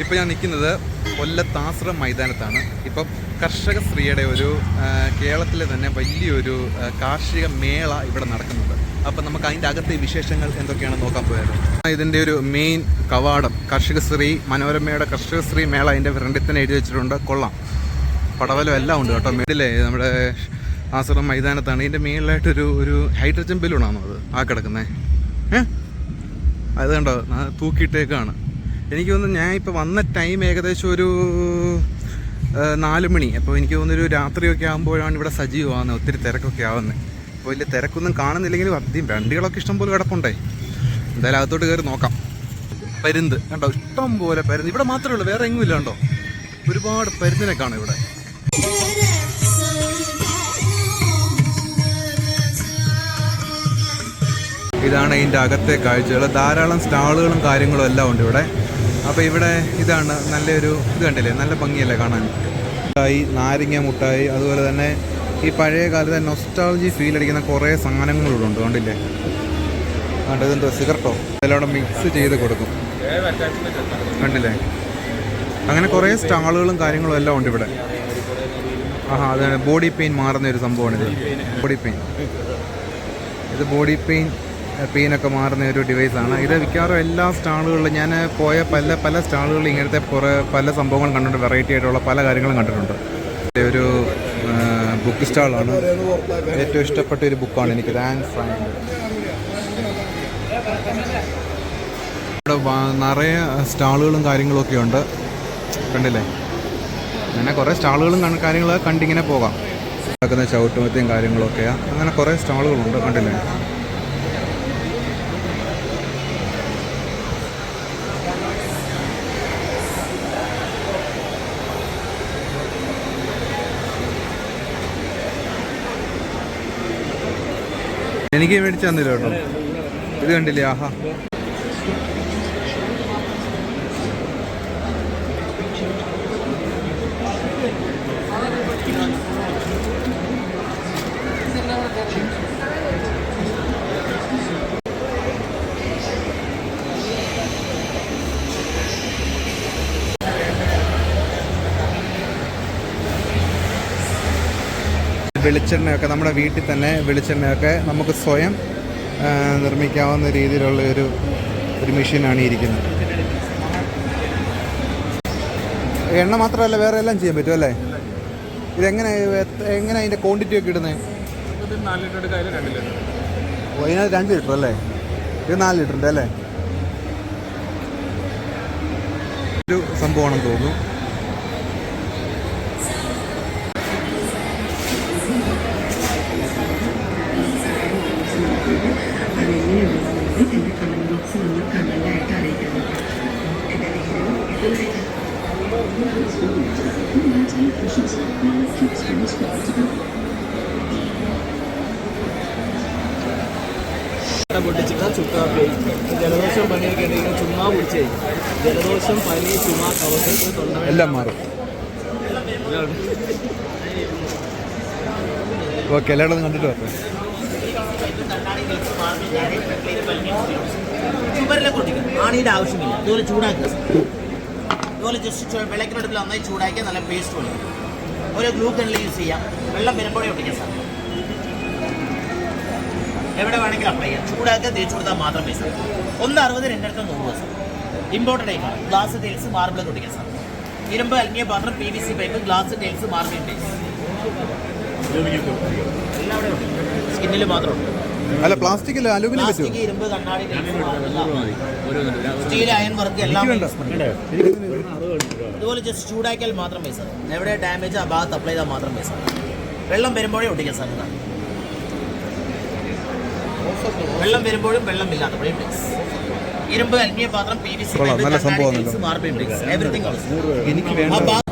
ഇപ്പോൾ ഞാൻ നിൽക്കുന്നത് കൊല്ലത്താശ്രം മൈതാനത്താണ്. ഇപ്പം കർഷക ശ്രീയുടെ ഒരു കേരളത്തിലെ തന്നെ വലിയൊരു കാർഷിക മേള ഇവിടെ നടക്കുന്നുണ്ട്. അപ്പം നമുക്ക് അതിൻ്റെ അകത്തെ വിശേഷങ്ങൾ എന്തൊക്കെയാണെന്ന് നോക്കാൻ പോയാലോ. ഇതിൻ്റെ ഒരു മെയിൻ കവാടം കർഷകശ്രീ മനോരമയുടെ കർഷകശ്രീ മേള അതിൻ്റെ ഫ്രണ്ടിൽ തന്നെ എഴുതി വെച്ചിട്ടുണ്ട്. കൊള്ളാം, പടവലം എല്ലാം ഉണ്ട് കേട്ടോ. മേളിലെ നമ്മുടെ ആശ്രം മൈതാനത്താണ്. ഇതിൻ്റെ മേളിലായിട്ടൊരു ഹൈഡ്രജൻ ബലൂണാണോ അത് കിടക്കുന്നത്? അത് കണ്ടോ, തൂക്കിയിട്ടേക്കാണ്. എനിക്ക് തോന്നുന്നു ഞാൻ ഇപ്പോൾ വന്ന ടൈം ഏകദേശം ഒരു 4 മണി. അപ്പോൾ എനിക്ക് തോന്നുന്നൊരു രാത്രിയൊക്കെ ആകുമ്പോഴാണ് ഇവിടെ സജീവമാകുന്നത്. ഒത്തിരി തിരക്കൊക്കെ ആവുന്നത്. അപ്പോൾ വലിയ തിരക്കൊന്നും കാണുന്നില്ലെങ്കിലും അധികം വണ്ടികളൊക്കെ ഇഷ്ടംപോലെ കിടപ്പുണ്ടേ. എന്തായാലും അകത്തോട്ട് കയറി നോക്കാം. പരുന്ത് കണ്ടോ, ഇഷ്ടം പോലെ പരുന്ത്. ഇവിടെ മാത്രമേ ഉള്ളൂ, വേറെ എങ്ങും ഇല്ല. കണ്ടോ, ഒരുപാട് പരുന്തിനെ കാണും ഇവിടെ. ഇതാണ് ഇതിൻ്റെ അകത്തെ കാഴ്ചകൾ. ധാരാളം സ്റ്റാളുകളും കാര്യങ്ങളും എല്ലാം ഉണ്ട് ഇവിടെ. അപ്പോൾ ഇവിടെ ഇതാണ് നല്ലൊരു ഇത് കണ്ടില്ലേ, നല്ല ഭംഗിയല്ലേ കാണാൻ. മുട്ടായി, നാരങ്ങ മുട്ടായി, അതുപോലെ തന്നെ ഈ പഴയ കാലത്തെ നൊസ്റ്റാൾജി ഫീൽ അടിക്കുന്ന കുറേ സാധനങ്ങളിവിടെ ഉണ്ട്. കണ്ടില്ലേ, കണ്ടത് ഇതെന്തോ സിഗരറ്റോ ഇതെല്ലാം മിക്സ് ചെയ്ത് കൊടുക്കും. കണ്ടില്ലേ, അങ്ങനെ കുറേ സ്റ്റാളുകളും കാര്യങ്ങളും എല്ലാം ഉണ്ട് ഇവിടെ. അത് ബോഡി പെയിൻ മാറുന്ന ഒരു സംഭവമാണിത്. ബോഡി പെയിൻ, ഇത് ബോഡി പെയിനൊക്കെ മാറുന്ന ഒരു ഡിവൈസാണ്. ഇത് മിക്കവാറും എല്ലാ സ്റ്റാളുകളിലും ഞാൻ പോയ പല സ്റ്റാളുകളിലും ഇങ്ങനത്തെ പല സംഭവങ്ങളും കണ്ടിട്ടുണ്ട്. വെറൈറ്റി ആയിട്ടുള്ള പല കാര്യങ്ങളും കണ്ടിട്ടുണ്ട്. ഒരു ബുക്ക് സ്റ്റാളാണ്. ഏറ്റവും ഇഷ്ടപ്പെട്ട ഒരു ബുക്കാണ് എനിക്ക്, ആൻ ഫ്രാങ്ക്. ഇവിടെ നിറയെ സ്റ്റാളുകളും കാര്യങ്ങളൊക്കെ ഉണ്ട്. കണ്ടില്ലേ, അങ്ങനെ കുറേ സ്റ്റാളുകളും കാര്യങ്ങളൊക്കെ കണ്ടിങ്ങനെ പോകാം. നടക്കുന്ന ചവിട്ടുമത്തിയും കാര്യങ്ങളൊക്കെയാണ്. അങ്ങനെ കുറേ സ്റ്റാളുകളുണ്ട്. കണ്ടില്ലേ, എനിക്ക് മേടിച്ചു തന്നില്ല കേട്ടോ. ഇത് കണ്ടില്ലേ, ആഹാ. വെളിച്ചെണ്ണയൊക്കെ നമ്മുടെ വീട്ടിൽ തന്നെ വെളിച്ചെണ്ണയൊക്കെ നമുക്ക് സ്വയം നിർമ്മിക്കാവുന്ന രീതിയിലുള്ള ഒരു മെഷീനാണ് ഇരിക്കുന്നത്. എണ്ണ മാത്രമല്ല വേറെ എല്ലാം ചെയ്യാൻ പറ്റും അല്ലേ? ഇതെങ്ങനെ അതിൻ്റെ ക്വാണ്ടിറ്റി ഒക്കെ ഇടുന്നത്? 4 ലിറ്റർ എടുക്കാതെ 2 ലിറ്റർ. അതിനകത്ത് 2 ലിറ്റർ അല്ലേ? ഇത് 4 ലിറ്ററിൻ്റെ അല്ലേ? ഒരു സംഭവമാണെന്ന് തോന്നുന്നു. പൊട്ടിച്ചിട്ട് ചുക്കാപ്പി, ജലദോഷം പനിയൊക്കെ ഉണ്ടെങ്കിൽ ചുമ്മാ കുടിച്ചേ. ജലദോഷം, പനി, ചുമ, കഫക്കെട്ട്, തൊണ്ട എല്ലാം മാറും. ഓക്കെ, എല്ലായിടത്തും കണ്ടിട്ട് വരട്ടെ. ചുമരിലേക്ക് ഒട്ടിക്കും, ആണിയുടെ ആവശ്യമില്ല. ഇതുപോലെ ചൂടാക്കുക. ഇതുപോലെ ജസ്റ്റ് വെള്ളക്കിനടുപ്പിൽ നന്നായി ചൂടാക്കിയാൽ നല്ല പേസ്റ്റ് വരും. ഒരു ഗ്ലൂ ഗണ്ണിൽ യൂസ് ചെയ്യാം. വെള്ളം വരുമ്പോഴേ ഒട്ടിക്കാം സാർ. എവിടെ വേണമെങ്കിലും അപ്ലൈ ചെയ്യാം. ചൂടാക്കുക, തേച്ച് കൊടുത്താൽ മാത്രം പൈസ. 160 രണ്ടിടത്തും 100 സാർ. ഇമ്പോർട്ടൻ്റ് ആയിട്ടാണ്. ഗ്ലാസ് ടൈൽസ്, മാർബിൾ ഒട്ടിക്കാം സാർ. ഇരുമ്പ്, അലുമിനിയം പാത്രം, PVC pipe, glass tiles, marble tiles എല്ലാം അവിടെ ഉണ്ട്. സ്കിന്നിൽ മാത്രമുണ്ട്. അല്ല, പ്ലാസ്റ്റിക് അലുമിനിയം, ഇരുമ്പ്, കണ്ണാടി, സ്റ്റീൽ, അയൺ വർക്ക് എല്ലാം ഇതുപോലെ ജസ്റ്റ് ചൂടാക്കിയാൽ മാത്രം പൈസ. എവിടെ ഡാമേജ് ആ ഭാഗത്ത് അപ്ലൈ ചെയ്താൽ മാത്രം പൈസ. വെള്ളം വരുമ്പോഴേ ഒട്ടിക്കാൻ സാർ. വെള്ളം വരുമ്പോഴും വെള്ളമില്ലാത്തപ്പോഴും മിക്സ്. ഇരുമ്പ്, അലുമിനിയം പാത്രം, PVC pipe, marble tiles everything.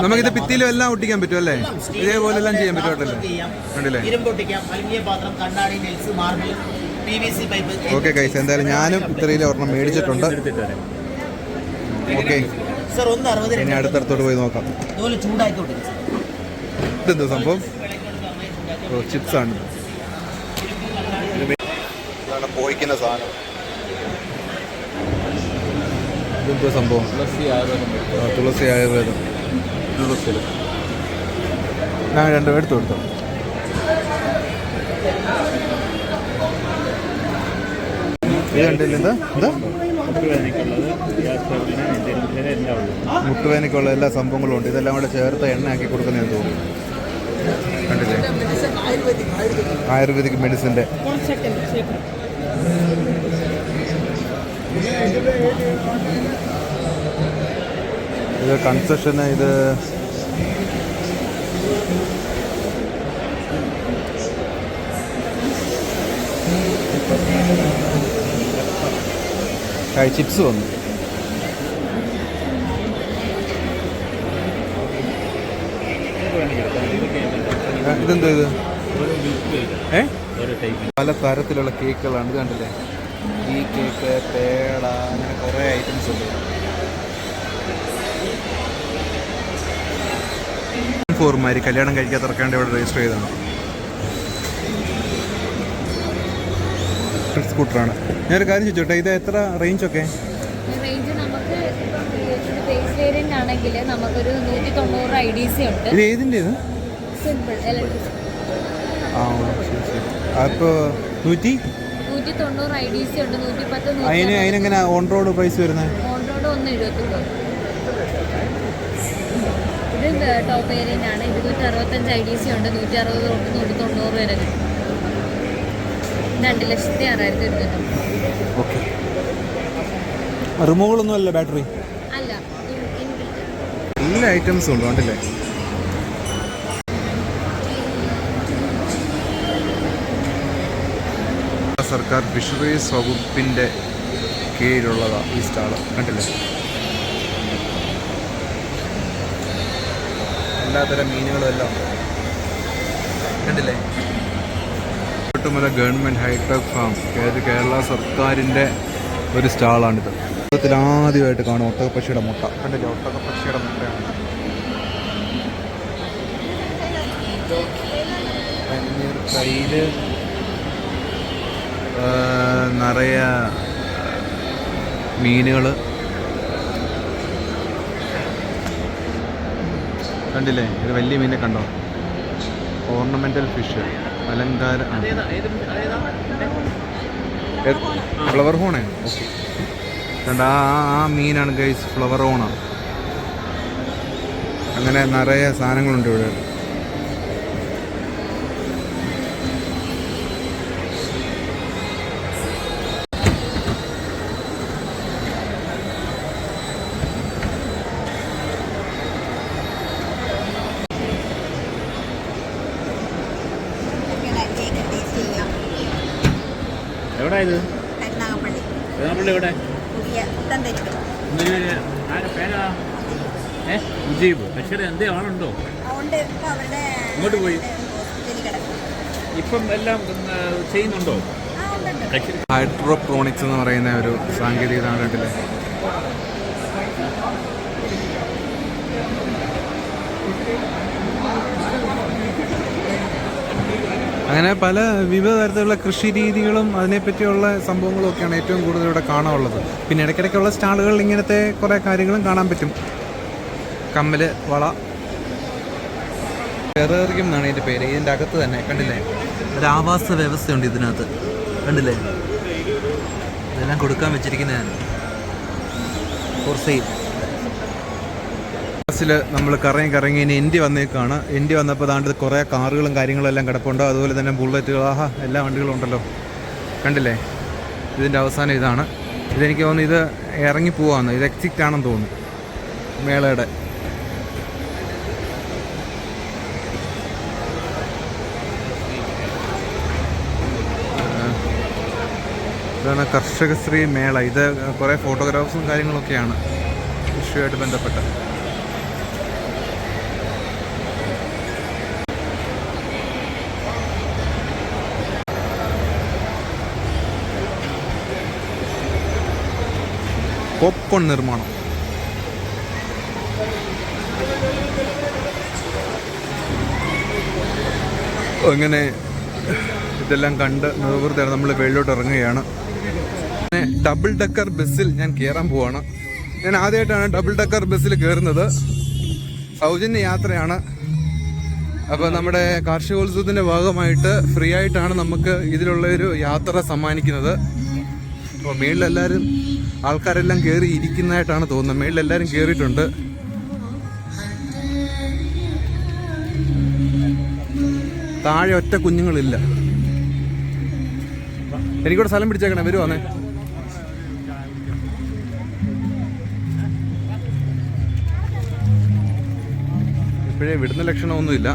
നമുക്കിത് ഭിത്തിയിലും എല്ലാം ഒട്ടിക്കാൻ പറ്റും അല്ലേ? ഇതേപോലെ എല്ലാം ചെയ്യാൻ പറ്റുമല്ലേ? ഇരുമ്പ് ഒട്ടിക്കാം, അലുമിനിയം പാത്രം, കണ്ണാടി, tiles, marble, PVC pipe. Okay guys, എന്തായാലും ഞാനും ഇത്രയിൽ ഒരെണ്ണം മേടിച്ചിട്ടുണ്ട്. ഓക്കെ സർ, 160 ഇനി അടുത്തടുത്തോട്ട് പോയി നോക്കാം. ഇതുപോലെ ചൂടാക്കി ഒട്ടിക്കാം. ഇതെന്താ സംഭവം? ചിപ്സാണ്. പോയിക്കുന്ന സാധനം ഇതെന്തോ സംഭവം? തുളസി ആയുർവേദം. ഞാൻ രണ്ടും എടുത്തു കൊടുത്തു. ഇത് കണ്ടില്ല, എന്താ മുട്ടുവേനയ്ക്കുള്ള എല്ലാ സംഭവങ്ങളും ഉണ്ട്. ഇതെല്ലാം കൂടെ ചേർത്ത് എണ്ണയാക്കി കൊടുക്കുന്നതെന്ന് തോന്നുന്നു. കണ്ടില്ലേ, ആയുർവേദിക് മെഡിസിൻ്റെ. ഇത് കൺസെഷന്, ഇത് ചിപ്സ് വന്നു. ഇതെന്തോ ഇത്? പല തരത്തിലുള്ള കേക്കുകളാണ്. ഇത് കണ്ടില്ലേ, ഈ കേക്ക്, പേട, അങ്ങനെ കുറേ ഐറ്റംസ് ഉണ്ട്. ഫോർമാര് കല്യാണം കഴിക്കാത്തവർക്കാണ്ട് ഇവിടെ രജിസ്റ്റർ ചെയ്തതാണ്. സ്കൂട്ടറാണ്. ഞാനൊരു കാര്യം ചോദിച്ചോട്ടെ, ഇത് എത്ര റേഞ്ചൊക്കെ? റേഞ്ച് നമുക്ക് ബേസ് വേരിയന്റ് ആണെങ്കിൽ നമുക്കൊരു 190 IDC ഉണ്ട്. ഇത് ഏതിൻ്റെ ഇത്? Simple electric. ആ ശരി ശരി. അപ്പോൾ 190 IDC ഉണ്ട്. 110. അതിനെങ്ങനെ ഓൺ റോഡ് പ്രൈസ് വരുന്നത്? On road 170. ഇത് ടോപ്പ് വേരിയന്റ് ആണ്. 265 IDC ഉണ്ട്. 160 തൊട്ട് 190 വരെ കിട്ടും. 2,06,000. ഓക്കെ. റിമൂവബിളൊന്നും അല്ല ബാറ്ററി? അല്ല, എല്ലാ ഐറ്റംസും ഉണ്ട്. കണ്ടില്ലേ, സർക്കാർ ഫിഷറീസ് വകുപ്പിൻ്റെ കീഴിലുള്ളതാണ് ഈ സ്റ്റാള്. കണ്ടില്ലേ, എല്ലാത്തരം മീനുകളും എല്ലാം കണ്ടില്ലേ. ഗവൺമെൻറ് ഹൈടെക് ഫാം, കേരള സർക്കാരിൻ്റെ ഒരു സ്റ്റാളാണിത്. ലോകത്തിൽ ആദ്യമായിട്ട് കാണും ഒട്ടകപ്പക്ഷിയുടെ മുട്ട. കണ്ടില്ലേ, ഒട്ടകപ്പക്ഷിയുടെ മുട്ടയാണ്. കയ്യിൽ നിറയെ മീനുകൾ കണ്ടില്ലേ. ഇത് വലിയ മീനെ കണ്ടോ, ഓർണമെൻ്റൽ ഫിഷ്, അലങ്കാര ഫ്ലവർ ഹോണേ. ഓക്കെ, കണ്ട ആ മീനാണ് ഗൈസ്, ഫ്ലവർ ഹോണാണ്. അങ്ങനെ നിറയെ സാധനങ്ങളുണ്ട് ഇവിടെ. എവിടെ ഇത്? കരുനാഗപ്പള്ളി എവിടെ? മുജീബ് പക്ഷേ എന്തേ ആളുണ്ടോ? ഇങ്ങോട്ട് പോയി ഇപ്പം എല്ലാം ചെയ്യുന്നുണ്ടോ? ഹൈഡ്രോപ്രോണിക്സ് എന്ന് പറയുന്ന ഒരു സാങ്കേതിക നാട്ടിലെ അങ്ങനെ പല വിവിധ തരത്തിലുള്ള കൃഷി രീതികളും അതിനെപ്പറ്റിയുള്ള സംഭവങ്ങളും ഒക്കെയാണ് ഏറ്റവും കൂടുതൽ ഇവിടെ കാണാനുള്ളത്. പിന്നെ ഇടയ്ക്കിടയ്ക്കുള്ള സ്റ്റാളുകളിൽ ഇങ്ങനത്തെ കുറേ കാര്യങ്ങളും കാണാൻ പറ്റും. കമ്മൽ, വള, ടെറേറിയം എന്നാണ് ഇതിൻ്റെ പേര്. ഇതിൻ്റെ അകത്ത് തന്നെ കണ്ടില്ലേ ഒരു ആവാസ വ്യവസ്ഥയുണ്ട് ഇതിനകത്ത്. കണ്ടില്ലേ, ഇതെല്ലാം കൊടുക്കാൻ വെച്ചിരിക്കുന്നതാണ് ഫോർ സെയിൽ. ബസ്സിൽ നമ്മൾ കറങ്ങി ഇനി എൻഡി വന്നേക്കാണ്. എൻഡി വന്നപ്പോൾ ദാണ്ട് കുറേ കാറുകളും കാര്യങ്ങളും എല്ലാം കിടപ്പുണ്ട്. അതുപോലെ തന്നെ ബുള്ളറ്റുകൾ, എല്ലാ വണ്ടികളും ഉണ്ടല്ലോ. കണ്ടില്ലേ, ഇതിൻ്റെ അവസാനം ഇതാണ്. ഇതെനിക്ക് തോന്നുന്നു ഇത് ഇറങ്ങി പോവാന്ന്, ഇത് എക്സിറ്റ് ആണെന്ന് തോന്നുന്നു മേളയുടെ. ഇതാണ് കർഷകശ്രീ മേള. ഇത് കുറേ ഫോട്ടോഗ്രാഫ്സും കാര്യങ്ങളൊക്കെയാണ് കൃഷിയുമായിട്ട് ബന്ധപ്പെട്ട്. പോപ്കോൺ നിർമ്മാണം. അങ്ങനെ ഇതെല്ലാം കണ്ട് നിർവൃത്തിയാണ് നമ്മൾ വെളിയിലോട്ട് ഇറങ്ങുകയാണ്. ഡബിൾ ഡെക്കർ ബസ്സിൽ ഞാൻ കയറാൻ പോവാണ്. ഞാൻ ആദ്യമായിട്ടാണ് ഡബിൾ ഡെക്കർ ബസ്സിൽ കയറുന്നത്. സൗജന്യ യാത്രയാണ്. അപ്പോൾ നമ്മുടെ കാർഷികോത്സവത്തിൻ്റെ ഭാഗമായിട്ട് ഫ്രീ ആയിട്ടാണ് നമുക്ക് ഇതിലുള്ളൊരു യാത്ര സമ്മാനിക്കുന്നത്. അപ്പോൾ മേളിലെല്ലാവരും ആൾക്കാരെല്ലാം കയറി ഇരിക്കുന്നതായിട്ടാണ് തോന്നുന്നത്. മേളിലെല്ലാവരും കയറിയിട്ടുണ്ട്. താഴെ ഒറ്റ കുഞ്ഞുങ്ങളില്ല. എനിക്കിവിടെ സ്ഥലം പിടിച്ചേക്കണേ, വരുവാന്നേ. ഇപ്പോഴേ വിടുന്ന ലക്ഷണമൊന്നുമില്ല.